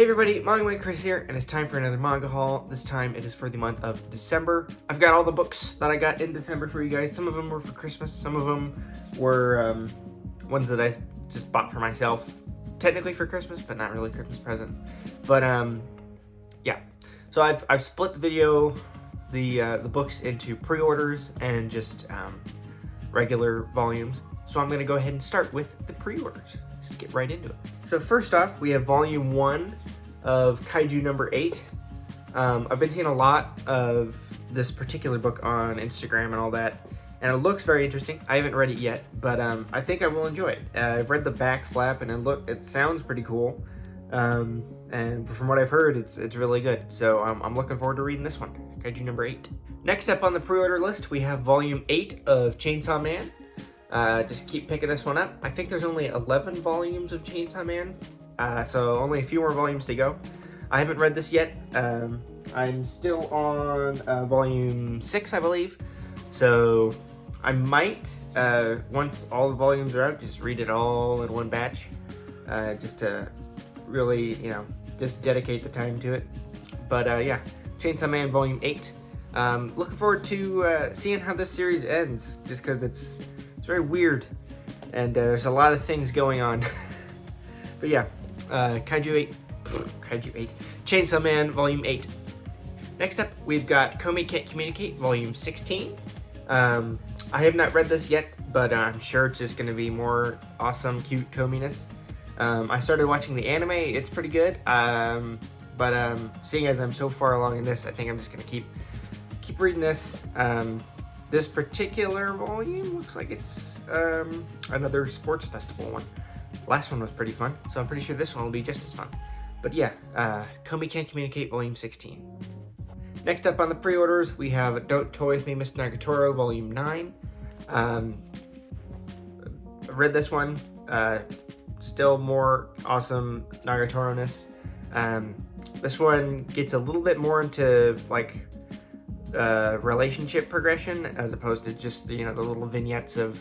Hey everybody, Manga I Chris here, and it's time for another manga haul. This time it is for the month of December. I've got all the books that I got in December for you guys. Some of them were for Christmas, some of them were ones that I just bought for myself. Technically for Christmas, but not really Christmas present. But yeah. So I've split the video, the books into pre-orders and just regular volumes. So I'm gonna go ahead and start with the pre-orders. Just get right into it. So first off, we have volume 1 of Kaiju number 8. I've been seeing a lot of this particular book on Instagram and all that, and it looks very interesting. I haven't read it yet, but I think I will enjoy it. I've read the back flap, and it sounds pretty cool. And from what I've heard, it's really good. So I'm looking forward to reading this one, Kaiju number 8. Next up on the pre-order list, we have volume 8 of Chainsaw Man. Just keep picking this one up. I think there's only 11 volumes of Chainsaw Man, so only a few more volumes to go. I haven't read this yet. I'm still on volume 6, I believe, so I might, once all the volumes are out, just read it all in one batch, just to really, just dedicate the time to it. But yeah, Chainsaw Man volume 8. Looking forward to seeing how this series ends, just because it's very weird, and there's a lot of things going on. But yeah, Kaiju 8, Chainsaw Man Volume 8. Next up, we've got Komi Can't Communicate Volume 16. I have not read this yet, but I'm sure it's just going to be more awesome, cute Komi-ness. I started watching the anime, it's pretty good, but seeing as I'm so far along in this, I think I'm just going to keep reading this. This particular volume looks like it's another sports festival one. Last one was pretty fun, so I'm pretty sure this one will be just as fun. But yeah, Komi Can't Communicate Volume 16. Next up on the pre-orders, we have Don't Toy With Me, Miss Nagatoro Volume 9. I read this one. Still more awesome Nagatoro-ness. This one gets a little bit more into like relationship progression as opposed to just the little vignettes of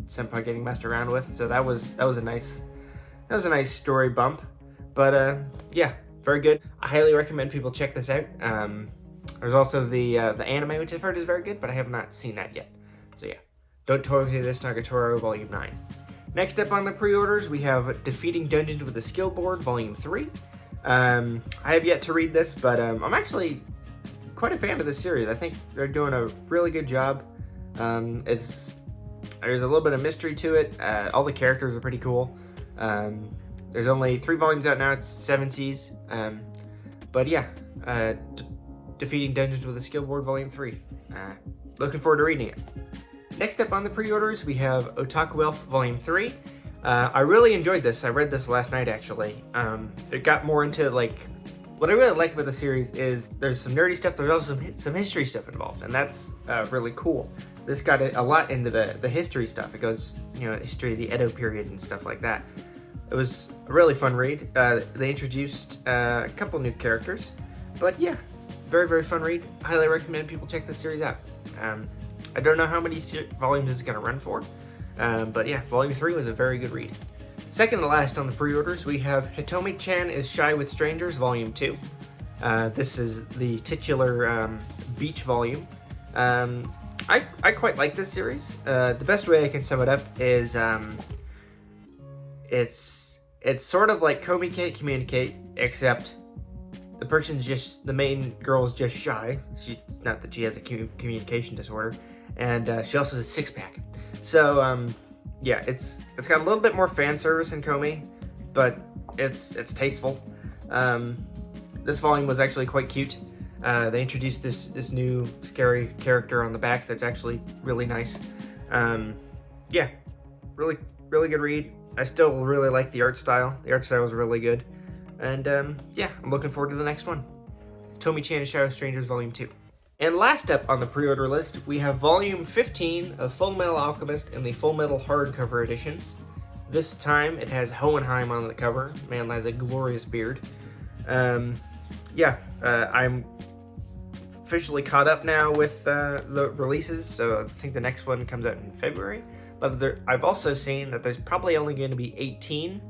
senpai getting messed around with. So that was a nice story bump. But yeah, very good. I highly recommend people check this out. There's also the anime, which I've heard is very good, but I have not seen that yet. So yeah, Don't Toy With This Nagatoro Volume 9. Next up on the pre-orders, we have Defeating Dungeons with a Skill Board Volume 3. I have yet to read this, but I'm actually quite a fan of this series. I think they're doing a really good job. There's a little bit of mystery to it. All the characters are pretty cool. There's only 3 volumes out now. It's 7 Cs. But yeah, Defeating Dungeons with a Skill Board Volume 3. Looking forward to reading it. Next up on the pre-orders, we have Otaku Elf Volume 3. I really enjoyed this. I read this last night, actually. It got more into, like, what I really like about the series is there's some nerdy stuff, there's also some history stuff involved, and that's really cool. This got a lot into the history stuff. It goes, the history of the Edo period and stuff like that. It was a really fun read. They introduced a couple new characters, but yeah, very, very fun read. I highly recommend people check this series out. I don't know how many volumes it's going to run for, but yeah, Volume 3 was a very good read. Second to last on the pre-orders, we have Hitomi Chan Is Shy with Strangers, Volume 2. This is the titular beach volume. I quite like this series. The best way I can sum it up is it's sort of like Komi Can't Communicate, except the main girl is just shy. Not that she has a communication disorder, and she also has a 6-pack. So yeah, it's got a little bit more fan service than Komi, but it's tasteful. This volume was actually quite cute. They introduced this new scary character on the back that's actually really nice. Yeah, really good read. I still really like the art style. The art style was really good. And yeah, I'm looking forward to the next one. Hitomi Chan Is Shy with Strangers Volume 2. And last up on the pre-order list, we have Volume 15 of Full Metal Alchemist in the Full Metal hardcover editions. This time it has Hohenheim on the cover. Man has a glorious beard. Yeah, I'm officially caught up now with the releases, so I think the next one comes out in February. But I've also seen that there's probably only going to be 18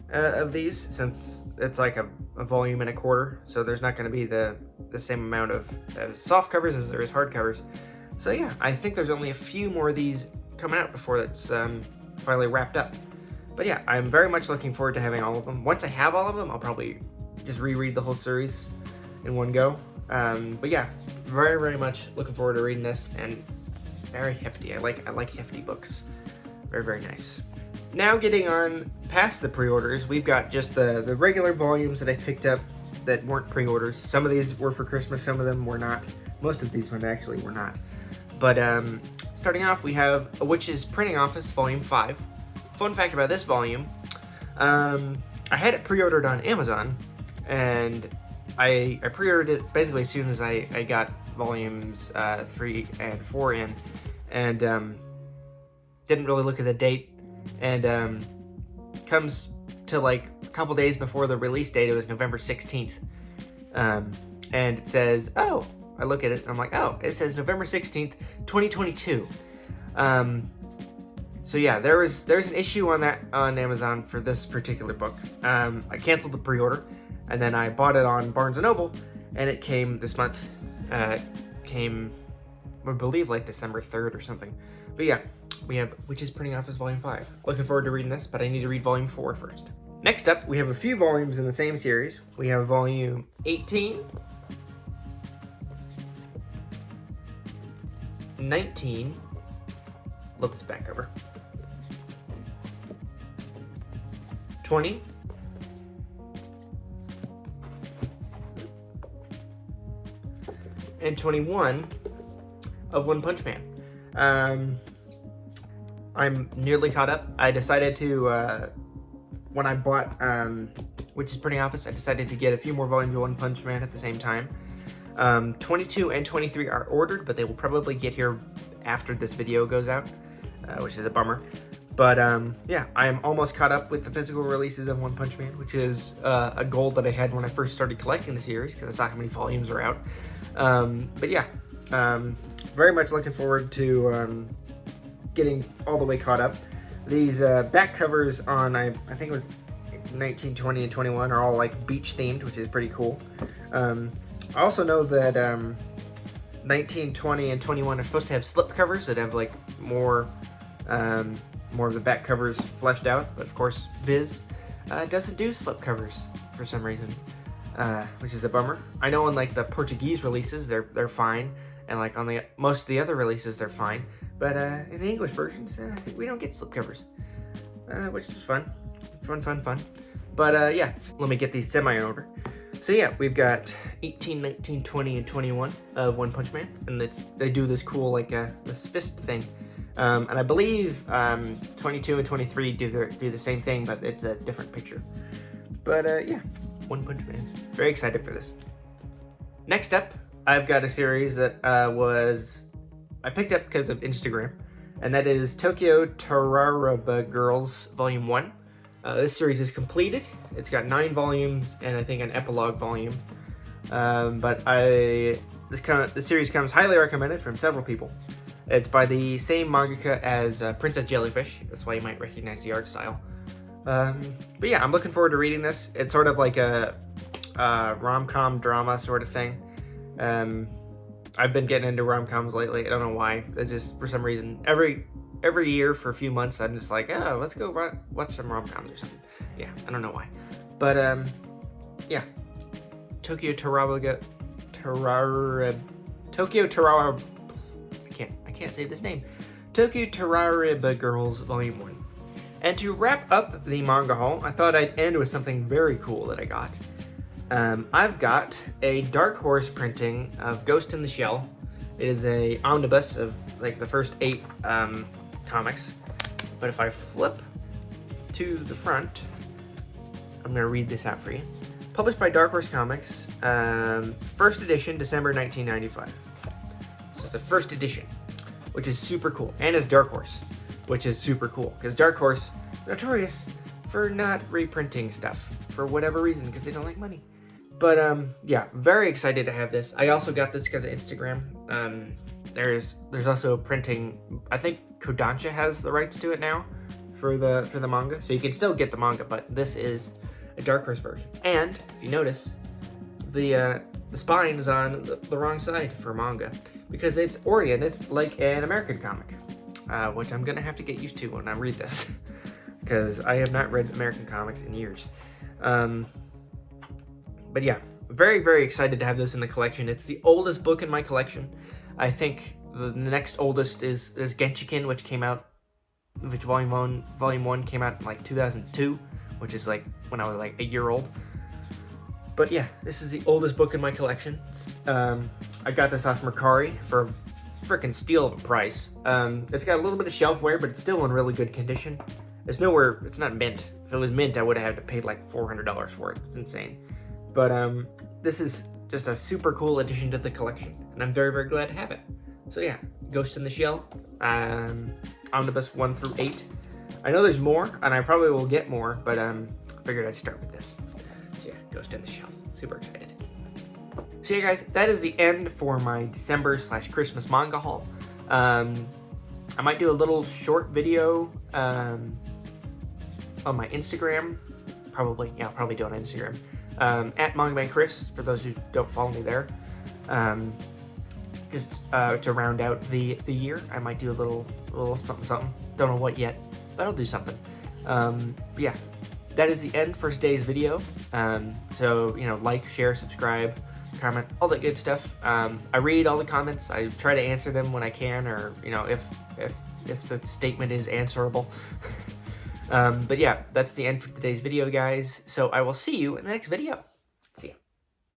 of these, since it's like a volume and a quarter, so there's not going to be the same amount of soft covers as there is hard covers. So yeah, I think there's only a few more of these coming out before that's finally wrapped up. But yeah, I'm very much looking forward to having all of them. Once I have all of them, I'll probably just reread the whole series in one go. But yeah, very, very much looking forward to reading this, and very hefty. I like hefty books. Very, very nice. Now getting on past the pre-orders, we've got just the regular volumes that I picked up that weren't pre-orders. Some of these were for Christmas, some of them were not. Most of these ones actually were not. But starting off, we have A Witch's Printing Office, Volume 5. Fun fact about this volume, I had it pre-ordered on Amazon, and I pre-ordered it basically as soon as I got volumes 3 and 4 in, and didn't really look at the date, and comes to like a couple days before the release date. It was November 16th, and it says, oh, I look at it and I'm like, oh, it says November 16th, 2022. So yeah, there's an issue on that on Amazon for this particular book. I canceled the pre-order, and then I bought it on Barnes & Noble, and it came this month. Came, I believe, like December 3rd or something. But yeah, we have Witch's Printing Office Volume 5. Looking forward to reading this, but I need to read Volume 4 first. Next up, we have a few volumes in the same series. We have Volume 18, 19, look this back cover, 20, and 21 of One Punch Man. I'm nearly caught up. I decided to, when I bought Witch's Printing Office, I decided to get a few more volumes of One Punch Man at the same time. 22 and 23 are ordered, but they will probably get here after this video goes out, which is a bummer. But yeah, I am almost caught up with the physical releases of One Punch Man, which is a goal that I had when I first started collecting the series, because I saw how many volumes are out. But yeah, very much looking forward to getting all the way caught up. These back covers on, I think it was 19, 20, and 21 are all like beach themed, which is pretty cool. I also know that 19, 20, and 21 are supposed to have slip covers that have like more of the back covers fleshed out, but of course Viz doesn't do slip covers for some reason, which is a bummer. I know on like the Portuguese releases they're fine, and like on the most of the other releases they're fine, but in the English versions we don't get slip covers, which is fun. But yeah, let me get these semi in order. So yeah, we've got 18, 19, 20, and 21 of One Punch Man, and they do this cool like this fist thing. And I believe 22 and 23 do the same thing, but it's a different picture. But yeah, One Punch Man. Very excited for this. Next up, I've got a series that I picked up because of Instagram, and that is Tokyo Terrariba Girls Volume 1. This series is completed. It's got 9 volumes and I think an epilogue volume. But the series comes highly recommended from several people. It's by the same mangaka as Princess Jellyfish. That's why you might recognize the art style. But yeah, I'm looking forward to reading this. It's sort of like a rom-com drama sort of thing. I've been getting into rom-coms lately. I don't know why. It's just for some reason every year for a few months I'm just like, oh, let's go watch some rom-coms or something. Yeah, I don't know why. But yeah, Tokyo Terrariba. I can't say this name. Tokyo Terrariba Girls Volume 1. And to wrap up the manga haul, I thought I'd end with something very cool that I got. I've got a Dark Horse printing of Ghost in the Shell. It is a omnibus of like the first 8 comics. But if I flip to the front, I'm going to read this out for you. Published by Dark Horse Comics, first edition, December 1995. So it's a first edition, which is super cool. And it's Dark Horse, which is super cool. Because Dark Horse, notorious for not reprinting stuff for whatever reason, because they don't like money. But yeah, very excited to have this. I also got this because of Instagram. There's also printing, I think Kodansha has the rights to it now for the manga. So you can still get the manga, but this is a Dark Horse version. And if you notice, the spine is on the wrong side for manga because it's oriented like an American comic, which I'm gonna have to get used to when I read this because I have not read American comics in years. But yeah, very, very excited to have this in the collection. It's the oldest book in my collection. I think the next oldest is Genshiken, which came out, which volume one came out in like 2002, which is like when I was like a year old. But yeah, this is the oldest book in my collection. I got this off Mercari for a freaking steal of a price. It's got a little bit of shelf wear, but it's still in really good condition. It's not mint. If it was mint, I would have had to pay like $400 for it. It's insane. But this is just a super cool addition to the collection, and I'm very, very glad to have it. So yeah, Ghost in the Shell, Omnibus 1 through 8. I know there's more, and I probably will get more, but I figured I'd start with this. So yeah, Ghost in the Shell. Super excited. So yeah, guys, that is the end for my December/Christmas manga haul. I might do a little short video on my Instagram. Probably, yeah, I'll probably do it on Instagram. At Manga I, Chris, for those who don't follow me there. Just to round out the year, I might do a little something. Don't know what yet, but I'll do something. But yeah, that is the end for today's video. So, you know, like, share, subscribe, comment, all that good stuff. I read all the comments. I try to answer them when I can, or, you know, if the statement is answerable. But yeah, that's the end for today's video, guys. So I will see you in the next video.